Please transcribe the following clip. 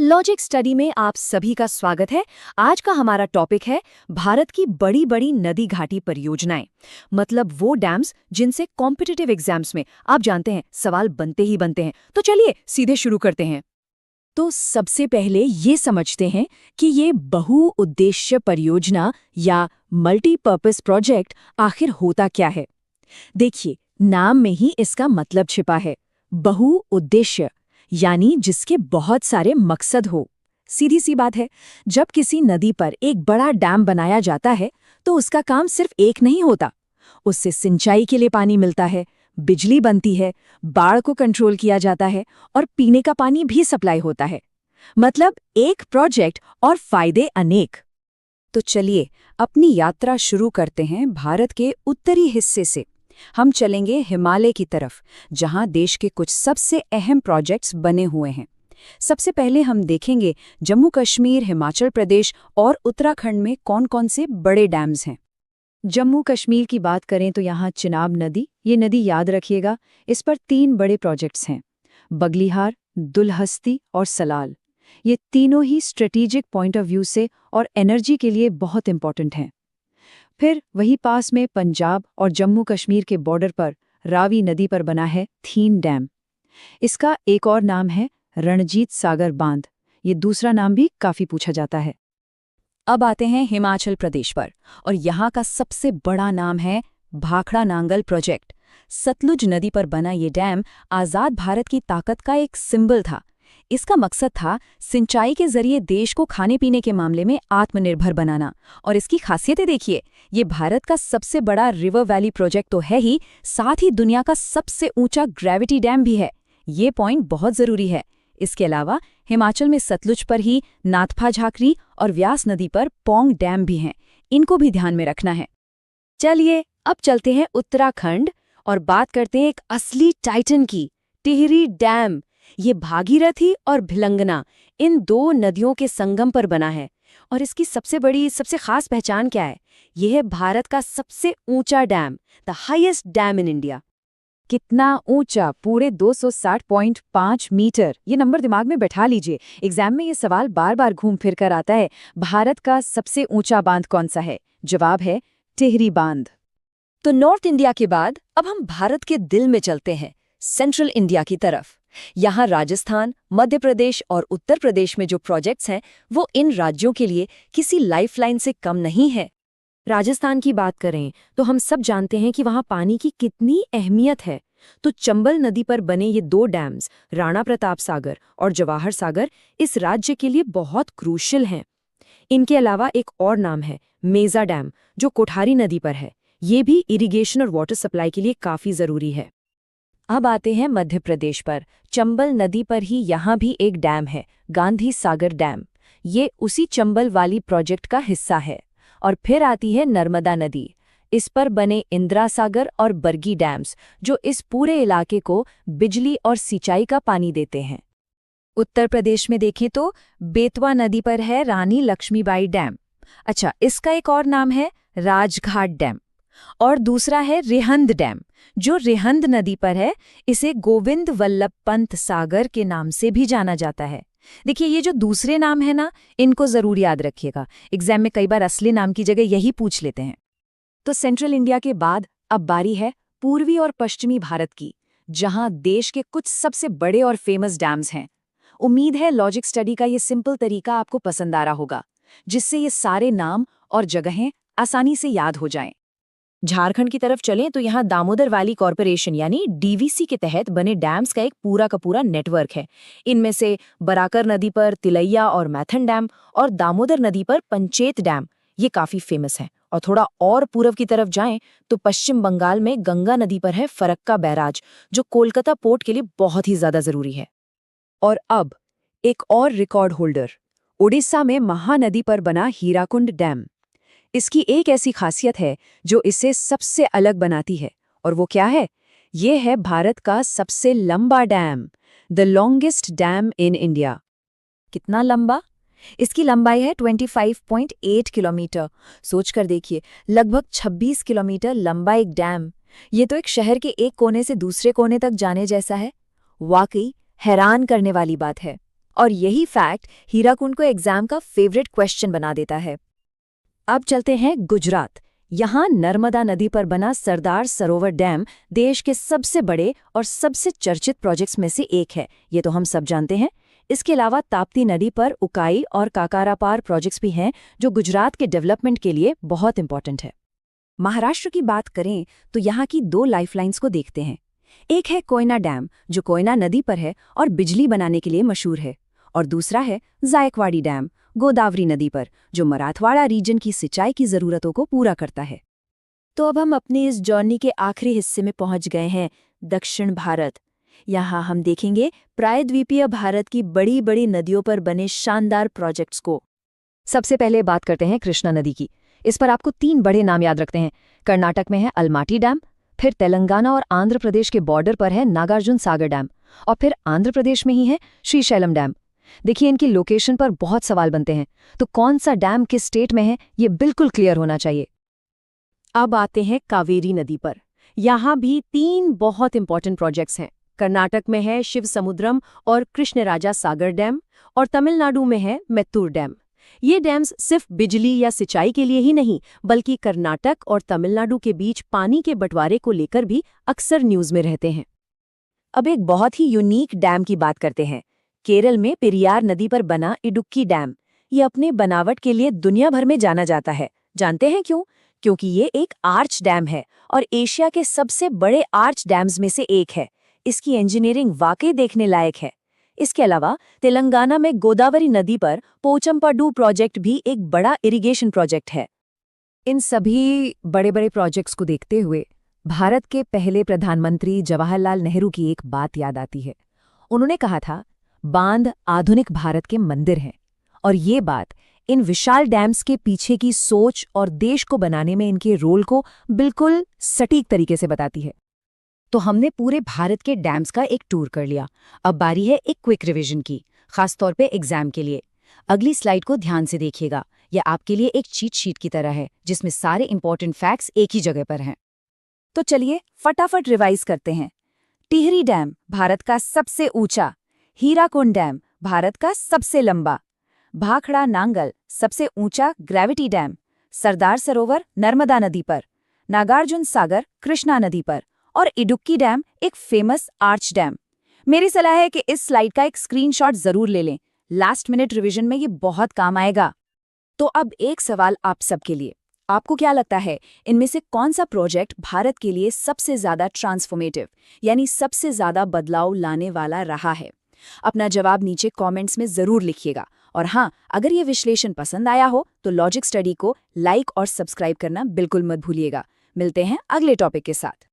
Logic study में आप सभी का स्वागत है। आज का हमारा टॉपिक है भारत की बड़ी बड़ी नदी घाटी परियोजनाएं। मतलब वो डैम्स जिनसे कॉम्पिटिटिव एग्जाम्स में आप जानते हैं सवाल बनते ही बनते हैं। तो चलिए सीधे शुरू करते हैं। तो सबसे पहले ये समझते हैं कि ये बहुउद्देश्य परियोजना या मल्टीपर्पस प्रोजेक्ट आखिर होता क्या है। देखिए, नाम में ही इसका मतलब छिपा है, बहुउद्देश्य, यानी जिसके बहुत सारे मकसद हो। सीधी सी बात है, जब किसी नदी पर एक बड़ा डैम बनाया जाता है तो उसका काम सिर्फ एक नहीं होता। उससे सिंचाई के लिए पानी मिलता है, बिजली बनती है, बाढ़ को कंट्रोल किया जाता है और पीने का पानी भी सप्लाई होता है। मतलब एक प्रोजेक्ट और फायदे अनेक। तो चलिए अपनी यात्रा शुरू करते हैं भारत के उत्तरी हिस्से से। हम चलेंगे हिमालय की तरफ, जहां देश के कुछ सबसे अहम प्रोजेक्ट्स बने हुए हैं। सबसे पहले हम देखेंगे जम्मू कश्मीर, हिमाचल प्रदेश और उत्तराखंड में कौन-कौन से बड़े डैम्स हैं। जम्मू कश्मीर की बात करें तो यहाँ चिनाब नदी, ये नदी याद रखिएगा, इस पर 3 बड़े प्रोजेक्ट्स हैं, बगलिहार, दुलहस्ती और सलाल। ये तीनों ही स्ट्रेटेजिक पॉइंट ऑफ व्यू से और एनर्जी के लिए बहुत इंपॉर्टेंट हैं। फिर वही पास में पंजाब और जम्मू कश्मीर के बॉर्डर पर रावी नदी पर बना है थीन डैम। इसका एक और नाम है रणजीत सागर बांध। ये दूसरा नाम भी काफी पूछा जाता है। अब आते हैं हिमाचल प्रदेश पर, और यहाँ का सबसे बड़ा नाम है भाखड़ा नांगल प्रोजेक्ट। सतलुज नदी पर बना ये डैम आजाद भारत की ताकत का एक सिंबल था। इसका मकसद था सिंचाई के जरिए देश को खाने पीने के मामले में आत्मनिर्भर बनाना। और इसकी खासियतें देखिए, ये भारत का सबसे बड़ा रिवर वैली प्रोजेक्ट तो है ही, साथ ही दुनिया का सबसे ऊंचा ग्रेविटी डैम भी है। ये पॉइंट बहुत जरूरी है। इसके अलावा हिमाचल में सतलुज पर ही नाथपा झाकरी और व्यास नदी पर पौंग डैम भी हैं। इनको भी ध्यान में रखना है। चलिए अब चलते हैं उत्तराखंड और बात करते हैं एक असली टाइटन की, टिहरी डैम। ये भागीरथी और भिलंगना, इन 2 नदियों के संगम पर बना है। और इसकी सबसे खास पहचान क्या है? यह है भारत का सबसे ऊंचा dam, the highest dam in India. कितना ऊंचा? पूरे 260.5 मीटर। ये नंबर दिमाग में बैठा लीजिए, एग्जाम में ये सवाल बार बार घूम फिर कर आता है। भारत का सबसे ऊंचा बांध कौन सा है? जवाब है टिहरी बांध। तो नॉर्थ इंडिया के बाद अब हम भारत के दिल में चलते हैं, सेंट्रल इंडिया की तरफ। यहाँ राजस्थान, मध्य प्रदेश और उत्तर प्रदेश में जो प्रोजेक्ट्स हैं वो इन राज्यों के लिए किसी लाइफलाइन से कम नहीं है। राजस्थान की बात करें तो हम सब जानते हैं कि वहाँ पानी की कितनी अहमियत है। तो चंबल नदी पर बने ये 2 डैम्स, राणा प्रताप सागर और जवाहर सागर, इस राज्य के लिए बहुत क्रूशियल हैं। इनके अलावा एक और नाम है मेजा डैम, जो कोठारी नदी पर है। ये भी इरिगेशन और वाटर सप्लाई के लिए काफ़ी ज़रूरी है। अब आते हैं मध्य प्रदेश पर। चंबल नदी पर ही यहाँ भी एक डैम है, गांधी सागर डैम। ये उसी चंबल वाली प्रोजेक्ट का हिस्सा है। और फिर आती है नर्मदा नदी। इस पर बने इंदिरा सागर और बरगी डैम्स, जो इस पूरे इलाके को बिजली और सिंचाई का पानी देते हैं। उत्तर प्रदेश में देखें तो बेतवा नदी पर है रानी लक्ष्मीबाई डैम। अच्छा, इसका एक और नाम है राजघाट डैम। और दूसरा है रिहंद डैम, जो रिहंद नदी पर है। इसे गोविंद वल्लभ पंत सागर के नाम से भी जाना जाता है। देखिए, ये जो दूसरे नाम है ना, इनको जरूर याद रखिएगा, एग्जाम में कई बार असली नाम की जगह यही पूछ लेते हैं। तो सेंट्रल इंडिया के बाद अब बारी है पूर्वी और पश्चिमी भारत की, जहां देश के कुछ सबसे बड़े और फेमस डैम्स हैं। उम्मीद है लॉजिक स्टडी का ये सिंपल तरीका आपको पसंद आ रहा होगा, जिससे ये सारे नाम और जगहें आसानी से याद हो जाएं। झारखंड की तरफ चलें तो यहाँ दामोदर वैली कॉरपोरेशन यानी डीवीसी के तहत बने डैम्स का एक पूरा का पूरा नेटवर्क है। इनमें से बराकर नदी पर तिलैया और मैथन डैम और दामोदर नदी पर पंचेत डैम, ये काफी फेमस हैं। और थोड़ा और पूर्व की तरफ जाएं तो पश्चिम बंगाल में गंगा नदी पर है फरक्का बैराज, जो कोलकाता पोर्ट के लिए बहुत ही ज्यादा जरूरी है। और अब एक और रिकॉर्ड होल्डर, ओडिशा में महानदी पर बना हीराकुंड डैम। इसकी एक ऐसी खासियत है जो इसे सबसे अलग बनाती है, और वो क्या है? ये है भारत का सबसे लंबा dam, the longest dam in India. कितना लंबा? इसकी लंबाई है 25.8 किलोमीटर। सोचकर देखिए, लगभग 26 किलोमीटर लंबा एक डैम। ये तो एक शहर के एक कोने से दूसरे कोने तक जाने जैसा है। वाकई हैरान करने वाली बात है। और यही फैक्ट हीराकुंड को एग्जाम का फेवरेट क्वेश्चन बना देता है। अब चलते हैं गुजरात। यहाँ नर्मदा नदी पर बना सरदार सरोवर डैम देश के सबसे बड़े और सबसे चर्चित प्रोजेक्ट्स में से एक है, ये तो हम सब जानते हैं। इसके अलावा ताप्ती नदी पर उकाई और काकारापार प्रोजेक्ट्स भी हैं जो गुजरात के डेवलपमेंट के लिए बहुत इंपॉर्टेंट है। महाराष्ट्र की बात करें तो यहाँ की 2 लाइफलाइंस को देखते हैं। एक है कोयना डैम जो कोयना नदी पर है और बिजली बनाने के लिए मशहूर है, और दूसरा है जायकवाड़ी डैम गोदावरी नदी पर जो मराठवाड़ा रीजन की सिंचाई की ज़रूरतों को पूरा करता है। तो अब हम अपनी इस जर्नी के आखिरी हिस्से में पहुंच गए हैं, दक्षिण भारत। यहाँ हम देखेंगे प्रायद्वीपीय भारत की बड़ी बड़ी नदियों पर बने शानदार प्रोजेक्ट्स को। सबसे पहले बात करते हैं कृष्णा नदी की। इस पर आपको 3 बड़े नाम याद रखते हैं। कर्नाटक में है अलमाटी डैम, फिर तेलंगाना और आंध्र प्रदेश के बॉर्डर पर है नागार्जुन सागर डैम, और फिर आंध्र प्रदेश में ही है श्रीशैलम डैम। देखिए, इनकी लोकेशन पर बहुत सवाल बनते हैं, तो कौन सा डैम किस स्टेट में है ये बिल्कुल क्लियर होना चाहिए। अब आते हैं कावेरी नदी पर। यहाँ भी 3 बहुत इंपॉर्टेंट प्रोजेक्ट्स हैं। कर्नाटक में है शिव समुद्रम और कृष्णराजा सागर डैम, और तमिलनाडु में है मेत्तूर डैम। ये डैम्स सिर्फ बिजली या सिंचाई के लिए ही नहीं, बल्कि कर्नाटक और तमिलनाडु के बीच पानी के बंटवारे को लेकर भी अक्सर न्यूज़ में रहते हैं। अब एक बहुत ही यूनिक डैम की बात करते हैं। केरल में पेरियार नदी पर बना इडुक्की डैम। ये अपने बनावट के लिए दुनिया भर में जाना जाता है। जानते हैं क्यों? क्योंकि ये एक आर्च डैम है और एशिया के सबसे बड़े आर्च डैम्स में से एक है। इसकी इंजीनियरिंग वाकई देखने लायक है। इसके अलावा तेलंगाना में गोदावरी नदी पर पोचमपड्डू प्रोजेक्ट भी एक बड़ा इरिगेशन प्रोजेक्ट है। इन सभी बड़े बड़े प्रोजेक्ट्स को देखते हुए भारत के पहले प्रधानमंत्री जवाहरलाल नेहरू की एक बात याद आती है। उन्होंने कहा था, बांध आधुनिक भारत के मंदिर हैं। और ये बात इन विशाल डैम्स के पीछे की सोच और देश को बनाने में इनके रोल को बिल्कुल सटीक तरीके से बताती है। तो हमने पूरे भारत के डैम्स का एक टूर कर लिया। अब बारी है एक क्विक रिवीजन की, खासतौर पे एग्जाम के लिए। अगली स्लाइड को ध्यान से देखिएगा, यह आपके लिए एक चीट शीट की तरह है जिसमें सारे इंपॉर्टेंट फैक्ट्स एक ही जगह पर हैं। तो चलिए फटाफट रिवाइज करते हैं। टिहरी डैम भारत का सबसे ऊंचा, हीराकुंड डैम भारत का सबसे लंबा, भाखड़ा नांगल सबसे ऊंचा ग्रेविटी डैम, सरदार सरोवर नर्मदा नदी पर, नागार्जुन सागर कृष्णा नदी पर, और इडुक्की डैम एक फेमस आर्च डैम। मेरी सलाह है कि इस स्लाइड का एक स्क्रीनशॉट जरूर ले लें, लास्ट मिनट रिवीजन में ये बहुत काम आएगा। तो अब एक सवाल आप सबके लिए, आपको क्या लगता है इनमें से कौन सा प्रोजेक्ट भारत के लिए सबसे ज्यादा ट्रांसफॉर्मेटिव यानी सबसे ज्यादा बदलाव लाने वाला रहा है? अपना जवाब नीचे कमेंट्स में जरूर लिखिएगा। और हाँ, अगर ये विश्लेषण पसंद आया हो तो लॉजिक स्टडी को लाइक और सब्सक्राइब करना बिल्कुल मत भूलिएगा। मिलते हैं अगले टॉपिक के साथ।